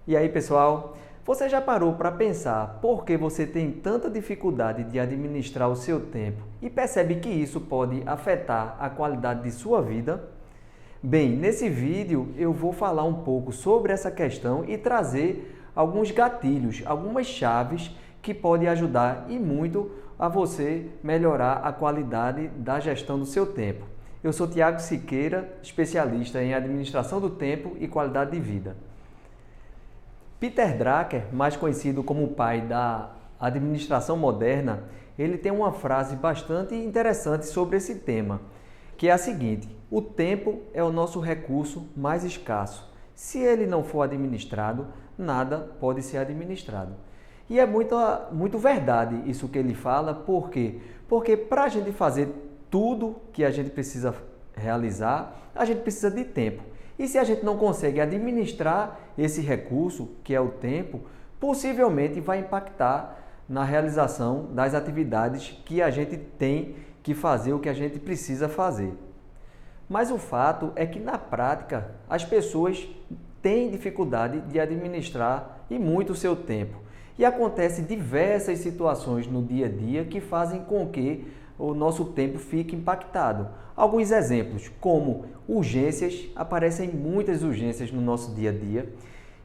E aí, pessoal, você já parou para pensar por que você tem tanta dificuldade de administrar o seu tempo e percebe que isso pode afetar a qualidade de sua vida? Bem, nesse vídeo eu vou falar um pouco sobre essa questão e trazer alguns gatilhos, algumas chaves que podem ajudar e muito a você melhorar a qualidade da gestão do seu tempo. Eu sou Tiago Siqueira, especialista em administração do tempo e qualidade de vida. Peter Drucker, mais conhecido como o pai da administração moderna, ele tem uma frase bastante interessante sobre esse tema, que é a seguinte: o tempo é o nosso recurso mais escasso. Se ele não for administrado, nada pode ser administrado. E é muito verdade isso que ele fala, por quê? Porque para a gente fazer tudo que a gente precisa realizar, a gente precisa de tempo. E se a gente não consegue administrar esse recurso, que é o tempo, possivelmente vai impactar na realização das atividades que a gente tem que fazer, o que a gente precisa fazer. Mas o fato é que na prática as pessoas têm dificuldade de administrar e muito o seu tempo. E acontecem diversas situações no dia a dia que fazem com que o nosso tempo fique impactado. Alguns exemplos, como urgências, aparecem muitas urgências no nosso dia a dia.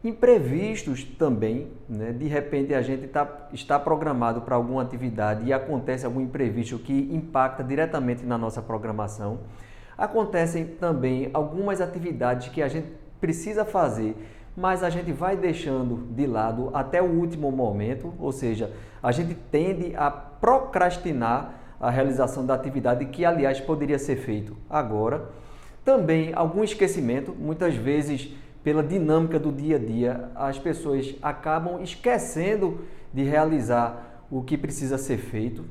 Imprevistos também, né? De repente a gente está programado para alguma atividade e acontece algum imprevisto que impacta diretamente na nossa programação. Acontecem também algumas atividades que a gente precisa fazer, mas a gente vai deixando de lado até o último momento, ou seja, a gente tende a procrastinar a realização da atividade que, aliás, poderia ser feito agora. Também algum esquecimento, muitas vezes pela dinâmica do dia a dia, as pessoas acabam esquecendo de realizar o que precisa ser feito.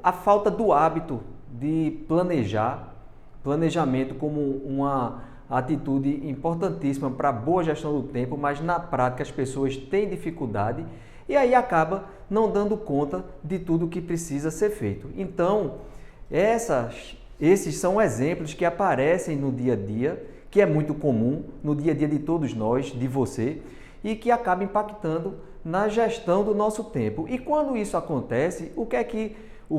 A falta do hábito de planejamento como uma atitude importantíssima para a boa gestão do tempo, mas na prática as pessoas têm dificuldade e aí acaba não dando conta de tudo que precisa ser feito. Então, esses são exemplos que aparecem no dia a dia, que é muito comum no dia a dia de todos nós, de você, e que acaba impactando na gestão do nosso tempo. E quando isso acontece,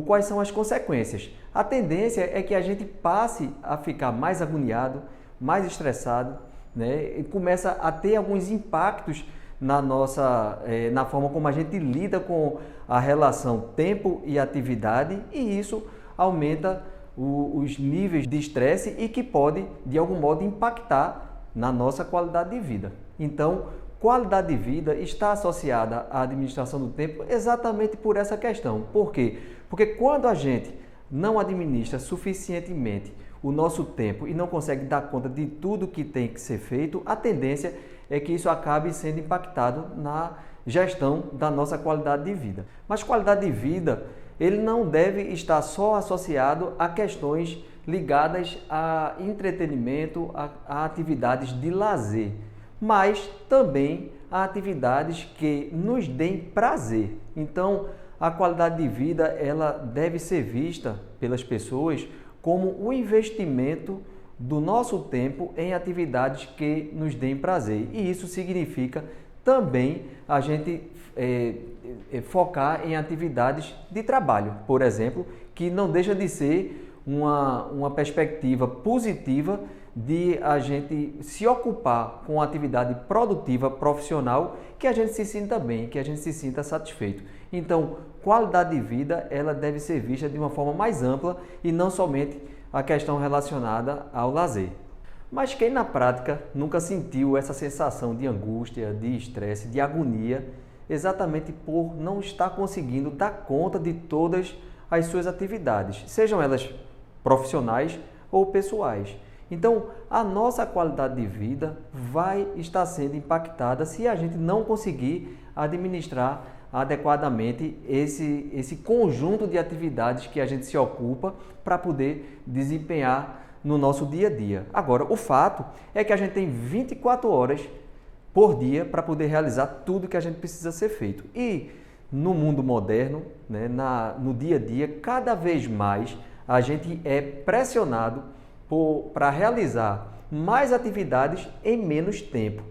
quais são as consequências? A tendência é que a gente passe a ficar mais agoniado, mais estressado, né? E começa a ter alguns impactos na forma como a gente lida com a relação tempo e atividade, e isso aumenta os níveis de estresse e que pode, de algum modo, impactar na nossa qualidade de vida. Então, qualidade de vida está associada à administração do tempo exatamente por essa questão. Por quê? Porque quando a gente não administra suficientemente o nosso tempo e não consegue dar conta de tudo que tem que ser feito, a tendência é que isso acabe sendo impactado na gestão da nossa qualidade de vida. Mas qualidade de vida, ele não deve estar só associado a questões ligadas a entretenimento, a atividades de lazer, mas também a atividades que nos deem prazer. Então, a qualidade de vida, ela deve ser vista pelas pessoas como o investimento do nosso tempo em atividades que nos deem prazer. E isso significa também a gente focar em atividades de trabalho, por exemplo, que não deixa de ser uma perspectiva positiva de a gente se ocupar com atividade produtiva, profissional, que a gente se sinta bem, que a gente se sinta satisfeito. Então, qualidade de vida, ela deve ser vista de uma forma mais ampla e não somente a questão relacionada ao lazer. Mas quem na prática nunca sentiu essa sensação de angústia, de estresse, de agonia, exatamente por não estar conseguindo dar conta de todas as suas atividades, sejam elas profissionais ou pessoais? Então, a nossa qualidade de vida vai estar sendo impactada se a gente não conseguir administrar adequadamente esse conjunto de atividades que a gente se ocupa para poder desempenhar no nosso dia a dia. Agora, o fato é que a gente tem 24 horas por dia para poder realizar tudo que a gente precisa ser feito. E no mundo moderno, né, no dia a dia, cada vez mais a gente é pressionado para realizar mais atividades em menos tempo.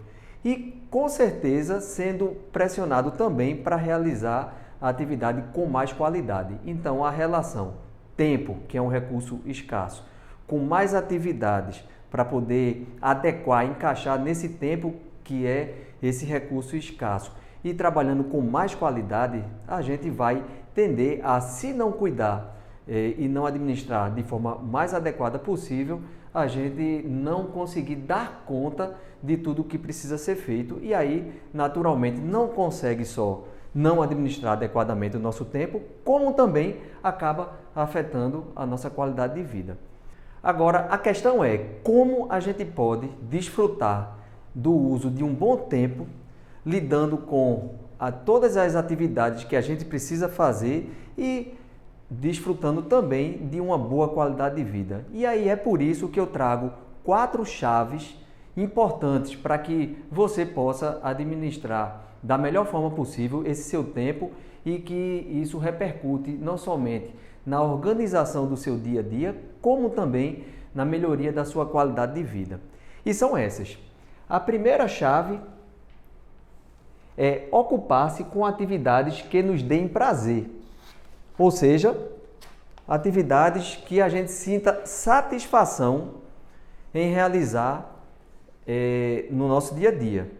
e, com certeza, sendo pressionado também para realizar a atividade com mais qualidade. Então, a relação tempo, que é um recurso escasso, com mais atividades para poder adequar, encaixar nesse tempo que é esse recurso escasso e trabalhando com mais qualidade, a gente vai tender a, se não cuidar e não administrar de forma mais adequada possível, a gente não conseguir dar conta de tudo que precisa ser feito e aí, naturalmente, não consegue só não administrar adequadamente o nosso tempo, como também acaba afetando a nossa qualidade de vida. Agora, a questão é como a gente pode desfrutar do uso de um bom tempo, lidando com todas as atividades que a gente precisa fazer e desfrutando também de uma boa qualidade de vida. E aí é por isso que eu trago 4 chaves importantes para que você possa administrar da melhor forma possível esse seu tempo e que isso repercute não somente na organização do seu dia a dia, como também na melhoria da sua qualidade de vida. E são essas. A primeira chave é ocupar-se com atividades que nos deem prazer, ou seja, atividades que a gente sinta satisfação em realizar no nosso dia a dia.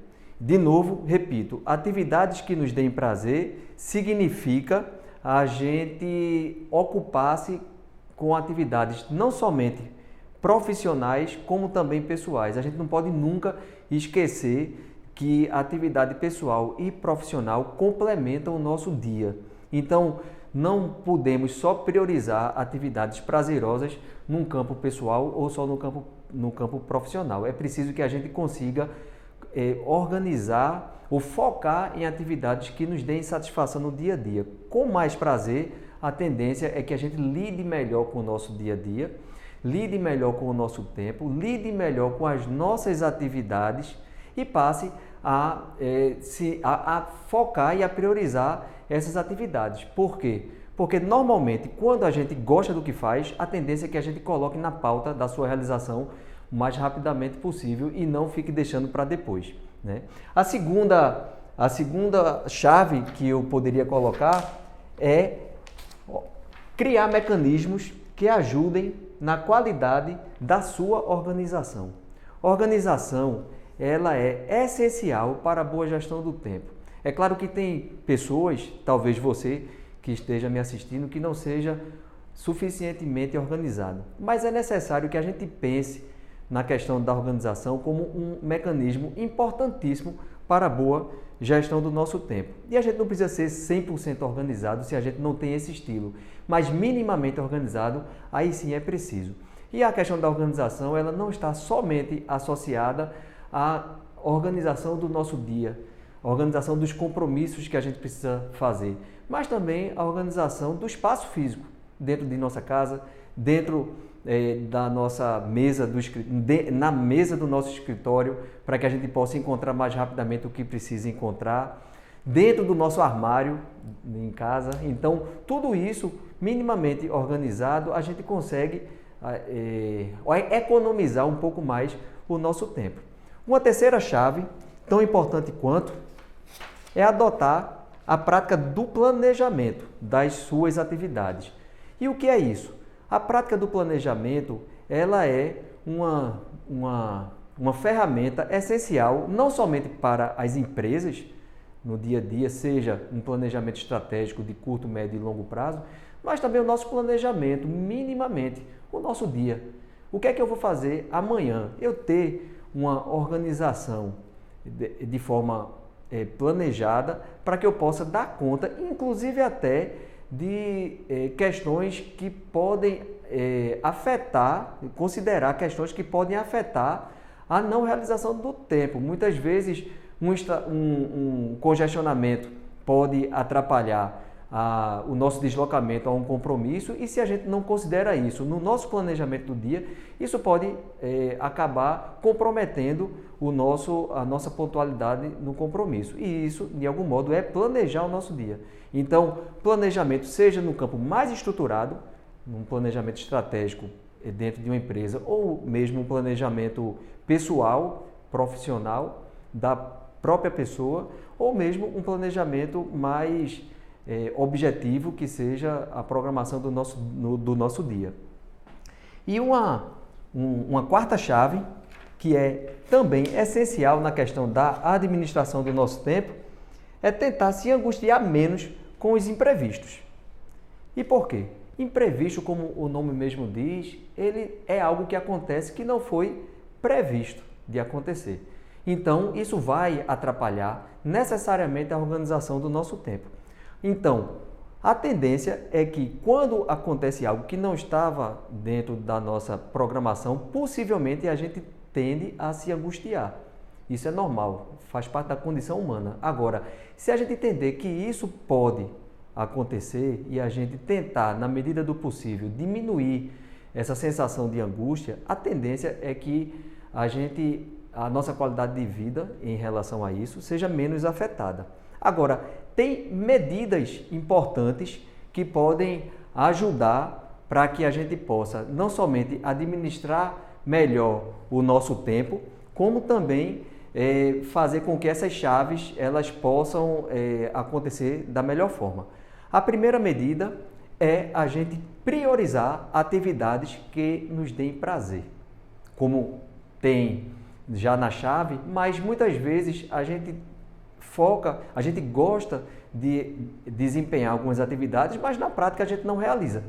De novo, repito, atividades que nos deem prazer significa a gente ocupar-se com atividades não somente profissionais, como também pessoais. A gente não pode nunca esquecer que a atividade pessoal e profissional complementam o nosso dia. Então, não podemos só priorizar atividades prazerosas num campo pessoal ou só no campo profissional. É preciso que a gente consiga organizar ou focar em atividades que nos deem satisfação no dia a dia. Com mais prazer, a tendência é que a gente lide melhor com o nosso dia a dia, lide melhor com o nosso tempo, lide melhor com as nossas atividades e passe a focar e a priorizar essas atividades. Por quê? Porque normalmente, quando a gente gosta do que faz, a tendência é que a gente coloque na pauta da sua realização o mais rapidamente possível e não fique deixando para depois, né? A segunda chave que eu poderia colocar é criar mecanismos que ajudem na qualidade da sua organização. Organização, ela é essencial para a boa gestão do tempo. É claro que tem pessoas, talvez você que esteja me assistindo, que não seja suficientemente organizado, mas é necessário que a gente pense na questão da organização como um mecanismo importantíssimo para a boa gestão do nosso tempo. E a gente não precisa ser 100% organizado se a gente não tem esse estilo, mas minimamente organizado, aí sim é preciso. E a questão da organização, ela não está somente associada à organização do nosso dia, a organização dos compromissos que a gente precisa fazer, mas também a organização do espaço físico, dentro de nossa casa, dentro da nossa mesa, na mesa do nosso escritório, para que a gente possa encontrar mais rapidamente o que precisa encontrar, dentro do nosso armário em casa. Então, tudo isso minimamente organizado, a gente consegue economizar um pouco mais o nosso tempo. Uma terceira chave, tão importante quanto, é adotar a prática do planejamento das suas atividades. E o que é isso? A prática do planejamento, ela é uma ferramenta essencial, não somente para as empresas, no dia a dia, seja um planejamento estratégico de curto, médio e longo prazo, mas também o nosso planejamento, minimamente, o nosso dia. O que é que eu vou fazer amanhã? Eu ter uma organização de forma planejada para que eu possa dar conta, inclusive até de questões que podem considerar questões que podem afetar a não realização do tempo. Muitas vezes um congestionamento pode atrapalhar o nosso deslocamento a um compromisso e se a gente não considera isso no nosso planejamento do dia, isso pode acabar comprometendo a nossa pontualidade no compromisso. E isso, de algum modo, é planejar o nosso dia. Então, planejamento, seja no campo mais estruturado, num planejamento estratégico dentro de uma empresa, ou mesmo um planejamento pessoal, profissional, da própria pessoa ou mesmo um planejamento mais objetivo, que seja a programação do nosso dia. E uma quarta chave, que é também essencial na questão da administração do nosso tempo, é tentar se angustiar menos com os imprevistos. E por quê? Imprevisto, como o nome mesmo diz, ele é algo que acontece que não foi previsto de acontecer. Então, isso vai atrapalhar necessariamente a organização do nosso tempo. Então, a tendência é que quando acontece algo que não estava dentro da nossa programação, possivelmente a gente tende a se angustiar. Isso é normal, faz parte da condição humana. Agora, se a gente entender que isso pode acontecer e a gente tentar, na medida do possível, diminuir essa sensação de angústia, a tendência é que a nossa qualidade de vida em relação a isso seja menos afetada. Agora, tem medidas importantes que podem ajudar para que a gente possa não somente administrar melhor o nosso tempo, como também fazer com que essas chaves elas possam acontecer da melhor forma. A primeira medida é a gente priorizar atividades que nos deem prazer, como tem já na chave, mas muitas vezes a gente gosta de desempenhar algumas atividades, mas na prática a gente não realiza.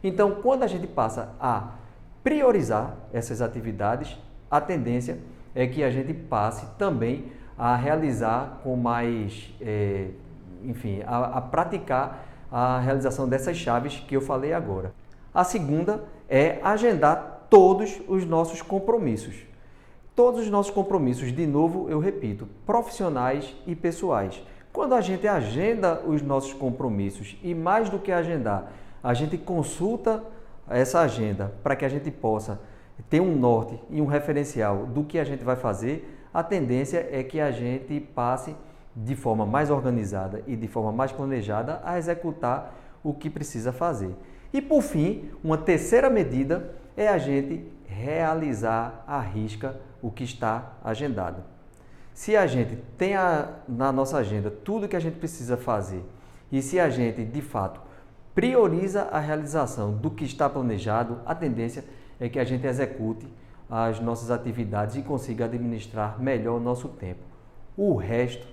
Então, quando a gente passa a priorizar essas atividades, a tendência é que a gente passe também a realizar com mais, a praticar a realização dessas chaves que eu falei agora. A segunda é agendar todos os nossos compromissos. Todos os nossos compromissos, de novo, eu repito, profissionais e pessoais. Quando a gente agenda os nossos compromissos e mais do que agendar, a gente consulta essa agenda para que a gente possa ter um norte e um referencial do que a gente vai fazer, a tendência é que a gente passe de forma mais organizada e de forma mais planejada a executar o que precisa fazer. E por fim, uma terceira medida é a gente realizar à risca o que está agendado. Se a gente tem na nossa agenda tudo que a gente precisa fazer e se a gente, de fato, prioriza a realização do que está planejado, a tendência é que a gente execute as nossas atividades e consiga administrar melhor o nosso tempo. O resto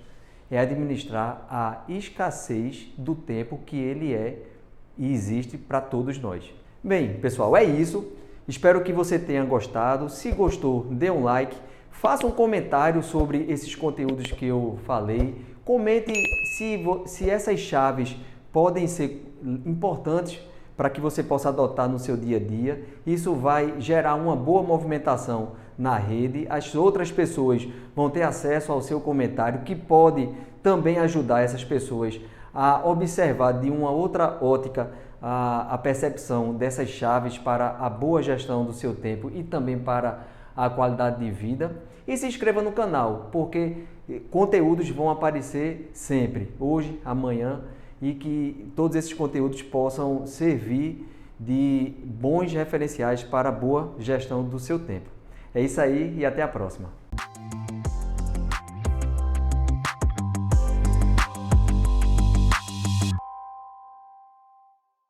é administrar a escassez do tempo que ele é e existe para todos nós. Bem, pessoal, é isso. Espero que você tenha gostado. Se gostou, dê um like, faça um comentário sobre esses conteúdos que eu falei. Comente se essas chaves podem ser importantes para que você possa adotar no seu dia a dia. Isso vai gerar uma boa movimentação na rede. As outras pessoas vão ter acesso ao seu comentário, que pode também ajudar essas pessoas a observar de uma outra ótica a percepção dessas chaves para a boa gestão do seu tempo e também para a qualidade de vida. E se inscreva no canal, porque conteúdos vão aparecer sempre, hoje, amanhã, e que todos esses conteúdos possam servir de bons referenciais para a boa gestão do seu tempo. É isso aí e até a próxima.